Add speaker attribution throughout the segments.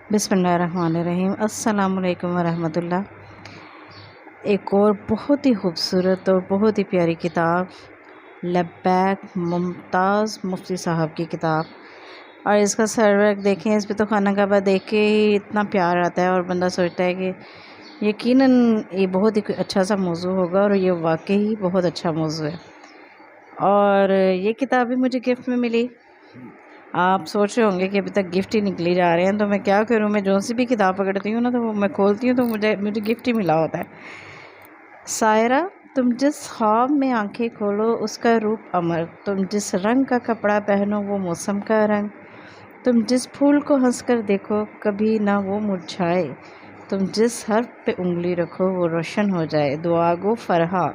Speaker 1: बिस्मिल्लाहिर्रहमानिर्रहीम। अस्सलाम वालेकुम वरहमतुल्लाह। एक और बहुत ही खूबसूरत और बहुत ही प्यारी किताब, लब्बैक मुमताज़ मुफ्ती साहब की किताब। और इसका सरवर्क देखें, इस पे तो खाना काबा देख के ही इतना प्यार आता है और बंदा सोचता है कि यकीनन ये बहुत ही अच्छा सा मौजू होगा, और ये वाकई बहुत अच्छा मौजू है। और ये किताब भी मुझे गिफ्ट में मिली। आप सोच रहे होंगे कि अभी तक गिफ्ट ही निकली जा रहे हैं, तो मैं क्या करूं, मैं जो सी भी किताब पकड़ती हूँ ना, तो वो मैं खोलती हूँ तो मुझे गिफ्ट ही मिला होता है। सायरा, तुम जिस ख्वाब में आंखें खोलो उसका रूप अमर, तुम जिस रंग का कपड़ा पहनो वो मौसम का रंग, तुम जिस फूल को हंसकर देखो कभी ना वो मुरझाए, तुम जिस हर्फ पे उंगली रखो वो रोशन हो जाए। दुआ गो फरहा।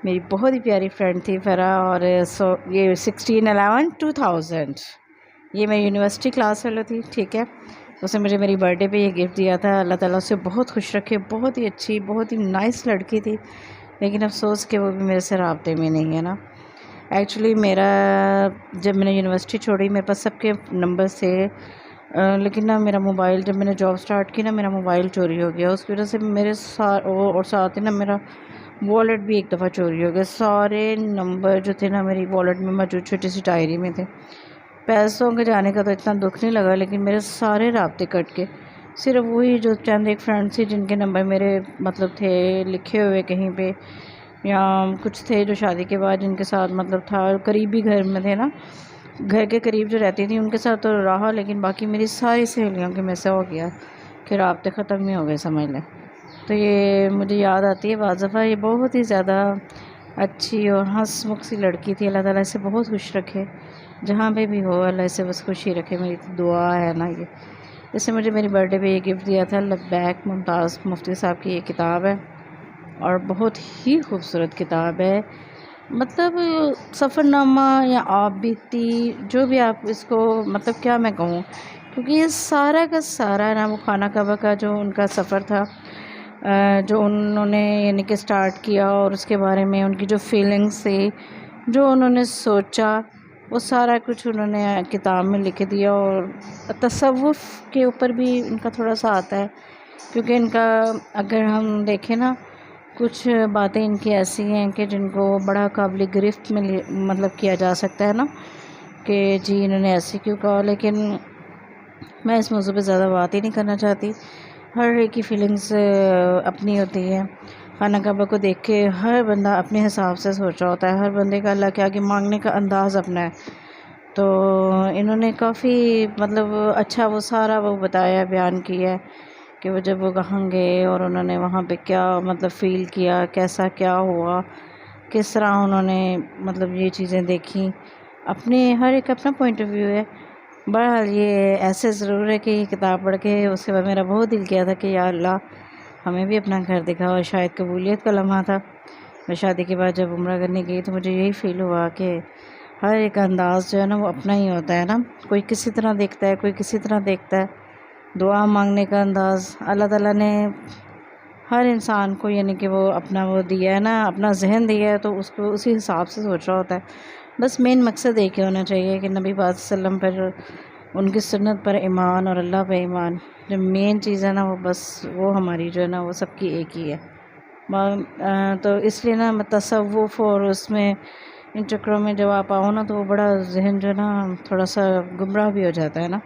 Speaker 1: मेरी बहुत ही प्यारी फ्रेंड थी फरहा, और ये 16/11/2000 ये मेरी यूनिवर्सिटी क्लास फेलो थी, ठीक है। उसने मुझे मेरी बर्थडे पे ये गिफ्ट दिया था। अल्लाह ताला उसे बहुत खुश रखे। बहुत ही अच्छी, बहुत ही नाइस लड़की थी, लेकिन अफसोस कि वो भी मेरे से राब्ते में नहीं है ना। एक्चुअली मेरा, जब मैंने यूनिवर्सिटी छोड़ी, मेरे पास सबके नंबर थे, लेकिन ना मेरा मोबाइल, जब मैंने जॉब स्टार्ट की ना, मेरा मोबाइल चोरी हो गया। उसकी वजह से मेरे और साथ ही ना मेरा वॉलेट भी एक दफ़ा चोरी हो गया। सारे नंबर जो थे ना मेरी वॉलेट में मौजूद छोटी सी डायरी में थे। पैसों के जाने का तो इतना दुख नहीं लगा, लेकिन मेरे सारे राब्ते कट के सिर्फ वही जो चंद एक फ्रेंड थी जिनके नंबर मेरे मतलब थे लिखे हुए कहीं पे, या कुछ थे जो शादी के बाद जिनके साथ मतलब था, करीबी घर में थे ना, घर के करीब जो रहती थी उनके साथ तो रहा, लेकिन बाकी मेरी सारी सहेलियों के में से हो गया कि राब्ते ख़त्म ही हो गए, समझ लें। तो ये मुझे याद आती है बाज़ दफ़ा। ये बहुत ही ज़्यादा अच्छी और हंसमुख सी लड़की थी। अल्लाह ताला इसे बहुत खुश रखे, जहाँ पे भी हो अल्लाह इसे बस खुशी रखे, मेरी तो दुआ है ना। ये इससे मुझे मेरी बर्थडे पे ये गिफ्ट दिया था। लब्बैक मुमताज़ मुफ्ती साहब की ये किताब है, और बहुत ही खूबसूरत किताब है। मतलब सफ़रनामा या आप बीती, जो भी आप इसको, मतलब क्या मैं कहूँ, क्योंकि ये सारा का सारा ना वो खाना काबा का जो उनका सफ़र था, जो उन्होंने यानी कि स्टार्ट किया, और उसके बारे में उनकी जो फीलिंग्स थी, जो उन्होंने सोचा, वो सारा कुछ उन्होंने किताब में लिख दिया। और तसव्वुफ़ के ऊपर भी इनका थोड़ा सा आता है, क्योंकि इनका अगर हम देखें ना, कुछ बातें इनकी ऐसी हैं कि जिनको बड़ा काबिल गिरफ्त में मतलब किया जा सकता है ना, कि जी इन्होंने ऐसे क्यों कहा। लेकिन मैं इस मौजू पे ज़्यादा बात ही नहीं करना चाहती। हर एक की फीलिंग्स अपनी होती है। खाना काबा को देख के हर बंदा अपने हिसाब से सोच रहा होता है, हर बंदे का अल्लाह के आगे मांगने का अंदाज़ अपना है। तो इन्होंने काफ़ी मतलब अच्छा वो सारा वो बताया, बयान किया है कि वो जब वो वहाँ गए और उन्होंने वहाँ पे क्या मतलब फ़ील किया, कैसा क्या हुआ, किस तरह उन्होंने मतलब ये चीज़ें देखी। अपने हर एक अपना पॉइंट ऑफ व्यू है। बहरहाल ये ऐसे ज़रूर है कि ये किताब पढ़ के उसके बाद मेरा बहुत दिल किया था कि या अल्लाह हमें भी अपना घर दिखा। और शायद कबूलियत का लम्हा था। मैं शादी के बाद जब उम्रा करने गई तो मुझे यही फ़ील हुआ कि हर एक अंदाज़ जो है ना वो अपना ही होता है ना। कोई किसी तरह देखता है, कोई किसी तरह देखता है। दुआ मांगने का अंदाज़ अल्लाह ताला ने हर इंसान को यानी कि वो अपना वो दिया है ना, अपना जहन दिया है, तो उसको उसी हिसाब से सोच रहा होता है। बस मेन मकसद एक ही होना चाहिए कि नबी पाक सल्लल्लाहु अलैहि वसल्लम पर, उनकी सुन्नत पर ईमान और अल्लाह पर ईमान, जो मेन चीज़ है ना वो बस वो हमारी जो है ना वो सबकी एक ही है। तो इसलिए ना तसव्वुफ़ और उसमें इन चक्रों में जब आप आओ ना, तो वो बड़ा जहन जो है ना थोड़ा सा गुमराह भी हो जाता है ना।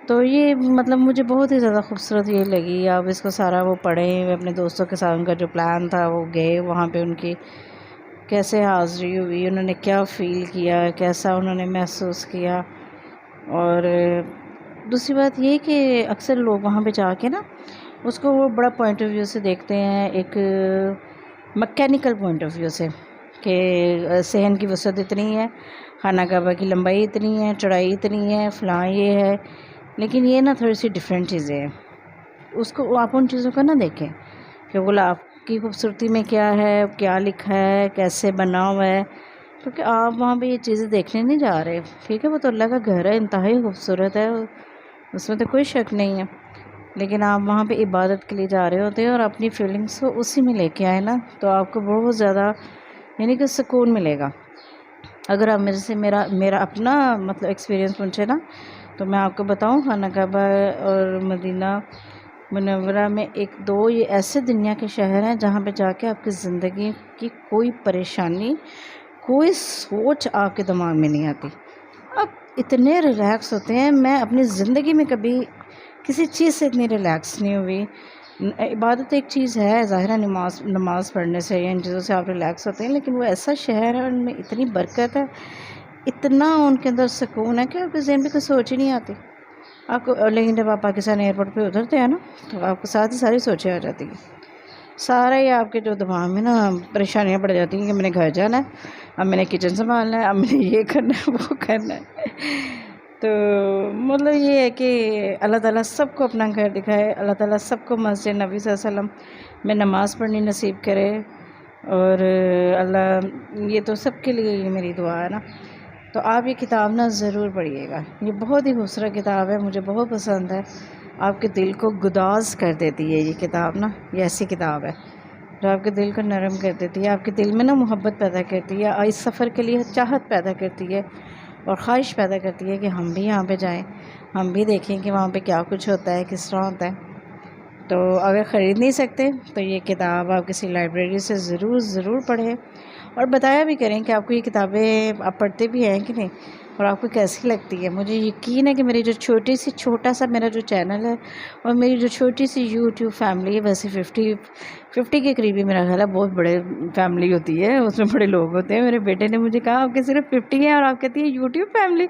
Speaker 1: तो ये मतलब मुझे बहुत ही ज़्यादा खूबसूरत ये लगी। आप इसको सारा वो पढ़ें। अपने दोस्तों के साथ उनका जो प्लान था वो गए वहाँ पे, उनकी कैसे हाज़िरी हुई, उन्होंने क्या फ़ील किया, कैसा उन्होंने महसूस किया। और दूसरी बात ये कि अक्सर लोग वहाँ पे जाके ना उसको वो बड़ा पॉइंट ऑफ व्यू से देखते हैं, एक मैकेनिकल पॉइंट ऑफ व्यू से, कि सहन की वसअत इतनी है, खाना काबा की लंबाई इतनी है, चौड़ाई इतनी है, फ़लाँ ये है। लेकिन ये ना थोड़ी सी डिफरेंट चीज़ें हैं। उसको आप उन चीज़ों को ना देखें कि गुलाब की खूबसूरती में क्या है, क्या लिखा है, कैसे बना हुआ है, क्योंकि आप वहाँ पे ये चीज़ें देखने नहीं जा रहे। ठीक है, वो तो अल्लाह का घर है, इंतहाई खूबसूरत है, उसमें तो कोई शक नहीं है। लेकिन आप वहाँ पे इबादत के लिए जा रहे होते हैं, और अपनी फीलिंग्स को उसी में लेके आए ना, तो आपको बहुत ज़्यादा यानी कि सुकून मिलेगा। अगर आप मेरे से मेरा मेरा अपना मतलब एक्सपीरियंस पूछे ना, تو میں آپ کو بتاؤں خانہ کعبہ اور مدینہ منورہ میں ایک دو یہ ایسے دنیا کے شہر ہیں جہاں پہ جا کے آپ کی زندگی کی کوئی پریشانی، کوئی سوچ آپ کے دماغ میں نہیں آتی. آپ اتنے ریلیکس ہوتے ہیں. میں اپنی زندگی میں کبھی کسی چیز سے اتنی ریلیکس نہیں ہوئی. عبادت ایک چیز ہے، ظاہر ہے نماز پڑھنے سے یا ان چیزوں سے آپ ریلیکس ہوتے ہیں، لیکن وہ ایسا شہر ہے، ان میں اتنی برکت ہے، اتنا ان کے اندر سکون ہے کہ آپ کے ذہن میں کوئی سوچ ہی نہیں آتی آپ کو. لیکن جب آپ پاکستان ایئرپورٹ پہ اترتے ہیں نا تو آپ کو ساتھ ہی ساری سوچیں آ جاتی ہیں. سارا ہی آپ کے جو دماغ میں نا پریشانیاں پڑ جاتی ہیں کہ میں نے گھر جانا ہے، اب میں نے کچن سنبھالنا ہے، اب میں نے یہ کرنا ہے وہ کرنا ہے. تو مطلب یہ ہے کہ اللہ تعالیٰ سب کو اپنا گھر دکھائے، اللہ تعالیٰ سب کو مسجد نبی صلی اللہ علیہ وسلم میں نماز پڑھنی نصیب کرے. اور اللہ یہ تو سب کے لیے یہ میری دعا ہے نا. تو آپ یہ کتاب نا ضرور پڑھیے گا. یہ بہت ہی خوبصورت کتاب ہے، مجھے بہت پسند ہے. آپ کے دل کو گداز کر دیتی ہے یہ کتاب نا. یہ ایسی کتاب ہے جو آپ کے دل کو نرم کر دیتی ہے، آپ کے دل میں نا محبت پیدا کرتی ہے، اس سفر کے لیے چاہت پیدا کرتی ہے اور خواہش پیدا کرتی ہے کہ ہم بھی یہاں پہ جائیں، ہم بھی دیکھیں کہ وہاں پہ کیا کچھ ہوتا ہے، کس طرح ہوتا ہے. تو اگر خرید نہیں سکتے تو یہ کتاب آپ کسی لائبریری سے ضرور پڑھیں اور بتایا بھی کریں کہ آپ کو یہ کتابیں آپ پڑھتے بھی ہیں کہ نہیں اور آپ کو کیسی لگتی ہے. مجھے یقین ہے کہ میری جو چھوٹا سا میرا جو چینل ہے اور میری جو چھوٹی سی یوٹیوب فیملی ہے، ویسے 50 کے قریبی میرا خیال ہے، بہت بڑے فیملی ہوتی ہے، اس میں بڑے لوگ ہوتے ہیں. میرے بیٹے نے مجھے کہا آپ کے صرف 50 ہیں اور آپ کہتی ہیں یوٹیوب فیملی.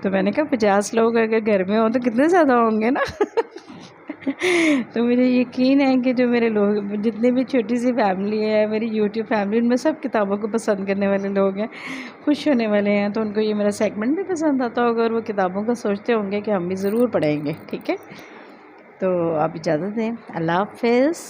Speaker 1: تو میں نے کہا 50 لوگ اگر گھر میں ہوں تو کتنے زیادہ ہوں گے نا. تو مجھے یقین ہے کہ جو میرے لوگ جتنے بھی چھوٹی سی فیملی ہے میری یوٹیوب فیملی، ان میں سب کتابوں کو پسند کرنے والے لوگ ہیں، خوش ہونے والے ہیں. تو ان کو یہ میرا سیگمنٹ بھی پسند آتا ہوگا اور وہ کتابوں کا سوچتے ہوں گے کہ ہم بھی ضرور پڑھیں گے. ٹھیک ہے، تو آپ اجازت دیں. اللہ حافظ.